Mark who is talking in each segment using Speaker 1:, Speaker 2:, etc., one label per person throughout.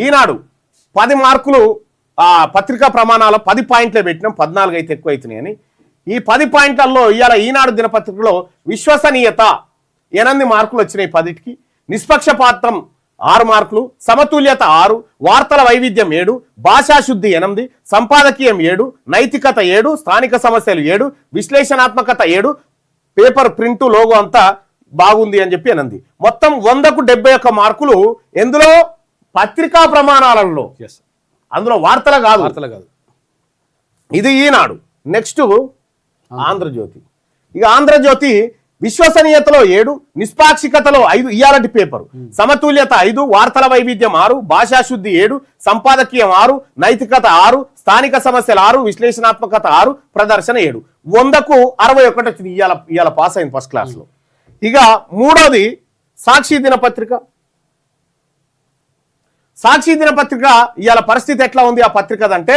Speaker 1: ఈనాడు 10 మార్కులు పత్రికా ప్రమాణాలు 10 పాయింట్లే పెట్టినాం, 14 అయితే ఎక్కువ అవుతున్నాయని. ఈ 10 పాయింట్లలో ఇవాళ ఈనాడు దినపత్రికలో విశ్వసనీయత 8 మార్కులు వచ్చినాయి 10కి, నిష్పక్షపాతం 6 మార్కులు, సమతుల్యత 6, వార్తల వైవిధ్యం 7, భాషాశుద్ధి 8, సంపాదకీయం 7, నైతికత 7, స్థానిక సమస్యలు 7, విశ్లేషణాత్మకత 7, పేపర్ ప్రింట్ లోగో అంతా బాగుంది అని చెప్పి 8. మొత్తం 100కు 71 మార్కులు ఎందులో పత్రికా ప్రమాణాలలో, అందులో వార్తలు కాదు. ఇది ఈనాడు. నెక్స్ట్ ఆంధ్రజ్యోతి. ఇక ఆంధ్రజ్యోతి విశ్వసనీయతలో 7, నిష్పాక్షికతలో 5, ఇయాలటి పేపరు, సమతుల్యత 5, వార్తల వైవిధ్యం 6, భాషాశుద్ధి 7, సంపాదకీయం 6, నైతికత 6, స్థానిక సమస్యలు 6, విశ్లేషణాత్మకత 6, ప్రదర్శన 7. 100కు 61 వచ్చింది. ఇవాళ పాస్ అయింది ఫస్ట్ క్లాస్లో. ఇక మూడోది సాక్షి దినపత్రిక. సాక్షి దినపత్రిక ఇవాళ పరిస్థితి ఎట్లా ఉంది ఆ పత్రికదంటే,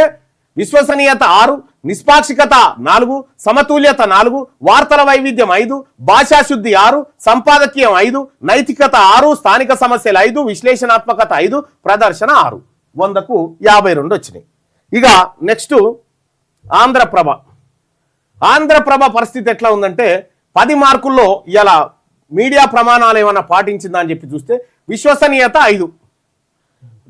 Speaker 1: విశ్వసనీయత 6, నిష్పాక్షికత 4, సమతుల్యత 4, వార్తల వైవిధ్యం 5, భాషాశుద్ధి 6, సంపాదకీయం 5, నైతికత 6, స్థానిక సమస్యలు 5, విశ్లేషణాత్మకత 5, ప్రదర్శన 6. 100కు 52 వచ్చినాయి. ఇక నెక్స్ట్ ఆంధ్రప్రభ. ఆంధ్రప్రభ పరిస్థితి ఎట్లా ఉందంటే, 10 మార్కుల్లో ఇలా మీడియా ప్రమాణాలు ఏమైనా పాటించిందా అని చెప్పి చూస్తే, విశ్వసనీయత 5,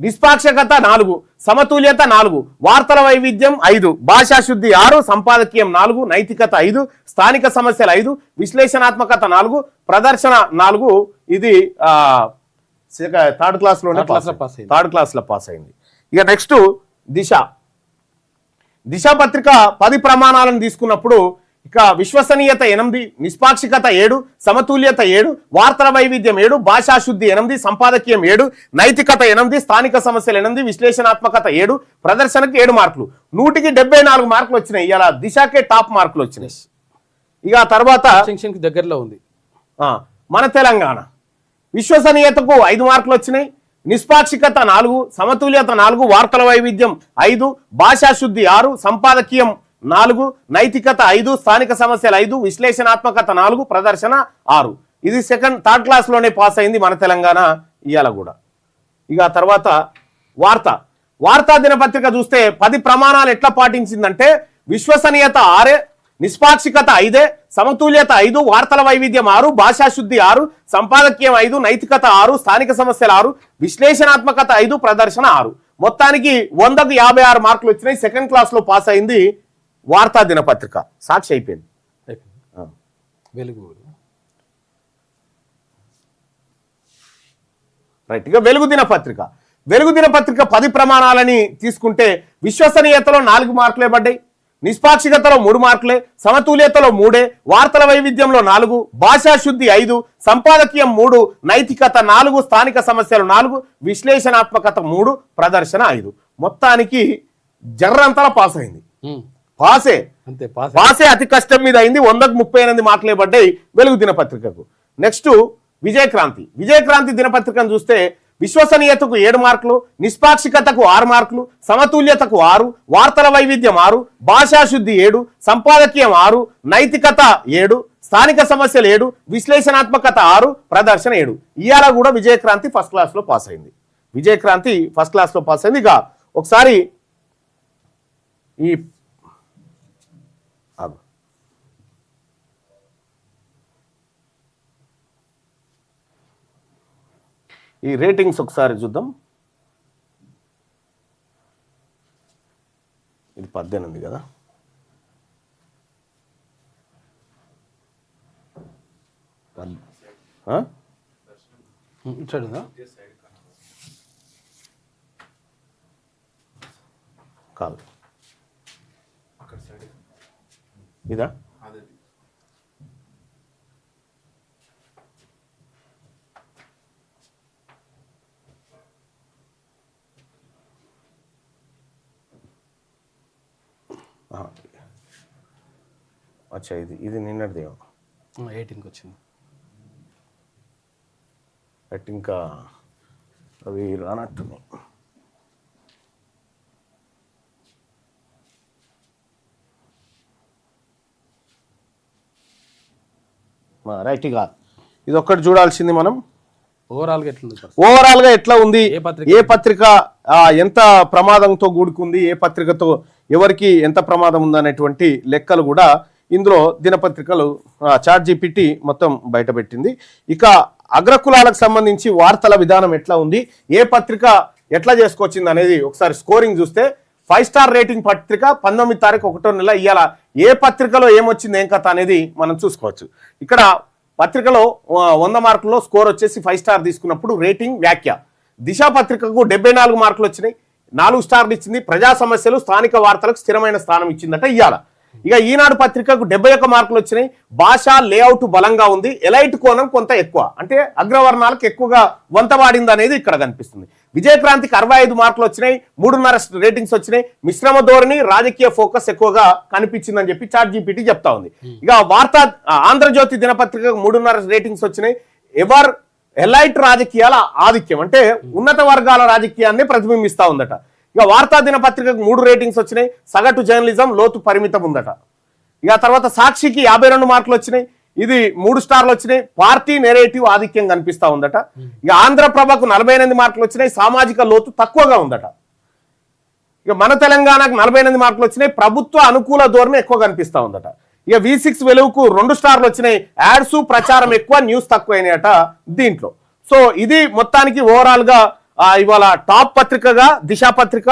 Speaker 1: నిష్పాక్షకత 4, సమతుల్యత 4, వార్తల వైవిధ్యం 5, భాషాశుద్ధి 6, సంపాదకీయం 4, నైతికత 5, స్థానిక సమస్యలు 5, విశ్లేషణాత్మకత 4, ప్రదర్శన 4. ఇది థర్డ్ క్లాస్లో పాస్ అయింది. ఇక నెక్స్ట్ దిశ. దిశ పత్రిక 10 ప్రమాణాలను తీసుకున్నప్పుడు ఇక విశ్వసనీయత 8, నిష్పాక్షికత 7, సమతుల్యత 7, వార్తల వైవిధ్యం 7, భాషాశుద్ధి 8, సంపాదకీయం 7, నైతికత 8, స్థానిక సమస్యలు 8, విశ్లేషణాత్మకత 7, ప్రదర్శనకి 7 మార్కులు. 100కి 74 మార్కులు వచ్చినాయి. ఇలా దిశకే టాప్ మార్కులు వచ్చినాయి. ఇక తర్వాత
Speaker 2: దగ్గరలో ఉంది
Speaker 1: మన తెలంగాణ. విశ్వసనీయతకు 5 మార్కులు వచ్చినాయి, నిష్పాక్షికత 4, సమతుల్యత 4, వార్తల వైవిధ్యం 5, భాషాశుద్ధి 6, సంపాదకీయం 4, నైతికత 5, స్థానిక సమస్యలు 5, విశ్లేషణాత్మకత 4, ప్రదర్శన 6. ఇది థర్డ్ క్లాస్లోనే పాస్ అయింది మన తెలంగాణ ఇవాళ కూడా. ఇక తర్వాత వార్తా దినపత్రిక చూస్తే 10 ప్రమాణాలు ఎట్లా పాటించిందంటే, విశ్వసనీయత 6, నిష్పాక్షికత 5, సమతుల్యత 5, వార్తల వైవిధ్యం 6, భాషాశుద్ధి 6, సంపాదకీయం 5, నైతికత 6, స్థానిక సమస్యలు 6, విశ్లేషణాత్మకత 5, ప్రదర్శన 6. మొత్తానికి 100కు 56 మార్కులు వచ్చినాయి. సెకండ్ క్లాస్లో పాస్ అయింది వార్తా దినపత్రిక. సాక్షి అయిపోయింది. రైట్. ఇక వెలుగు దినపత్రిక. వెలుగు దినపత్రిక 10 ప్రమాణాలని తీసుకుంటే, విశ్వసనీయతలో 4 మార్కులే పడ్డాయి, నిష్పాక్షికతలో 3 మార్కులే, సమతుల్యతలో 3, వార్తల వైవిధ్యంలో 4, భాషాశుద్ధి 5, సంపాదకీయం 3, నైతికత 4, స్థానిక సమస్యలు 4, విశ్లేషణాత్మకత 3, ప్రదర్శన 5. మొత్తానికి జర్రంతలా పాస్ అయింది. పాసే అతి కష్టం మీద అయింది. 100కు 38 మార్కులే పడ్డాయి వెలుగు దినపత్రికకు. నెక్స్ట్ విజయక్రాంతి. విజయక్రాంతి దినపత్రికను చూస్తే, విశ్వసనీయతకు 7 మార్కులు, నిష్పాక్షికతకు 6 మార్కులు, సమతుల్యతకు 6, వార్తల వైవిధ్యం 6, భాషాశుద్ధి 7, సంపాదకీయం 6, నైతికత 7, స్థానిక సమస్యలు 7, విశ్లేషణాత్మకత 6, ప్రదర్శన 7. ఇవాళ కూడా విజయక్రాంతి ఫస్ట్ క్లాస్లో పాస్ అయింది. ఇక ఒకసారి ఈ రేటింగ్స్ ఒకసారి చూద్దాం. ఇది 18 కదా. కాదు, ఇదా? అచ్చా, ఇది నిన్నటిదేమో
Speaker 2: 18కి వచ్చింది.
Speaker 1: ఇంకా అవి రానట్టున్నాయి. రైట్. ఇక ఇది ఒక్కటి చూడాల్సింది మనం.
Speaker 2: ఓవరాల్గా ఎట్లా ఉంది,
Speaker 1: ఏ పత్రిక ఎంత ప్రమాదంతో కూడుకుంది, ఏ పత్రికతో ఎవరికి ఎంత ప్రమాదం ఉందనేటువంటి లెక్కలు కూడా ఇందులో దినపత్రికలు చాట్ జీపీటీ మొత్తం బయటపెట్టింది. ఇక అగ్రకులాలకు సంబంధించి వార్తల విధానం ఎట్లా ఉంది, ఏ పత్రిక ఎట్లా చేసుకొచ్చింది అనేది ఒకసారి స్కోరింగ్ చూస్తే 5 స్టార్ రేటింగ్ పత్రిక 19 తారీఖు 1వ నెల ఇవాళ ఏ పత్రికలో ఏమొచ్చింది ఏం కథ అనేది మనం చూసుకోవచ్చు. ఇక్కడ పత్రికలో 100 మార్కుల్లో స్కోర్ వచ్చేసి 5 స్టార్ తీసుకున్నప్పుడు రేటింగ్ వ్యాఖ్య దిశ పత్రికకు 74 మార్కులు వచ్చినాయి, 4 స్టార్లు ఇచ్చింది. ప్రజా సమస్యలు స్థానిక వార్తలకు స్థిరమైన స్థానం ఇచ్చిందట ఇవాళ. ఇక ఈనాడు పత్రికకు 71 మార్కులు వచ్చినాయి, భాష లేఅవుట్ బలంగా ఉంది, ఎలైట్ కోణం కొంత ఎక్కువ, అంటే అగ్రవర్ణాలకు ఎక్కువగా వంతవాడింది అనేది ఇక్కడ కనిపిస్తుంది. విజయక్రాంతికి 65 మార్కులు వచ్చినాయి, 3.5 రేటింగ్స్ వచ్చినాయి, మిశ్రమ ధోరణి రాజకీయ ఫోకస్ ఎక్కువగా కనిపించిందని చెప్పి చాట్ జీపీటీ చెప్తా ఉంది. ఇక ఆంధ్రజ్యోతి దినపత్రికకు 3.5 రేటింగ్స్ వచ్చినాయి, ఎవర్ ఎలైట్ రాజకీయాల ఆధిక్యం, అంటే ఉన్నత వర్గాల రాజకీయాన్ని ప్రతిబింబిస్తా ఉందట. ఇక వార్తా దినపత్రికకు 3 రేటింగ్స్ వచ్చినాయి, సగటు జర్నలిజం లోతు పరిమితం ఉందట. ఇక తర్వాత సాక్షికి 52 మార్కులు వచ్చినాయి, ఇది 3 స్టార్లు వచ్చినాయి, పార్టీ నెరేటివ్ ఆధిక్యం కనిపిస్తా ఉందట. ఇక ఆంధ్రప్రభకు 48 మార్కులు వచ్చినాయి, సామాజిక లోతు తక్కువగా ఉందట. ఇక మన తెలంగాణకు 48 మార్కులు వచ్చినాయి, ప్రభుత్వ అనుకూల ధోరణి ఎక్కువ కనిపిస్తా ఉందట. ఇక V6 వెలుగుకు 2 స్టార్లు వచ్చినాయి, యాడ్స్ ప్రచారం ఎక్కువ, న్యూస్ తక్కువ అయినాయట దీంట్లో. సో ఇది మొత్తానికి ఓవరాల్ గా ఇవాళ టాప్ పత్రికగా దిశ పత్రిక,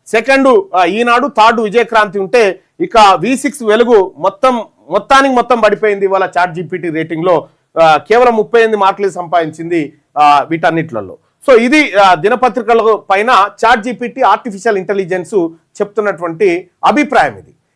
Speaker 1: సెకండ్ ఈనాడు, థర్డ్ విజయక్రాంతి ఉంటే ఇక V6 వెలుగు మొత్తం పడిపోయింది ఇవాళ చాట్ జీపీటీ రేటింగ్ లో. కేవలం 38 మార్కులు సంపాదించింది వీటన్నిట్లలో. సో ఇది దినపత్రికల పైన చాట్ జీపీటీ ఆర్టిఫిషియల్ ఇంటెలిజెన్స్ చెప్తున్నటువంటి అభిప్రాయం ఇది.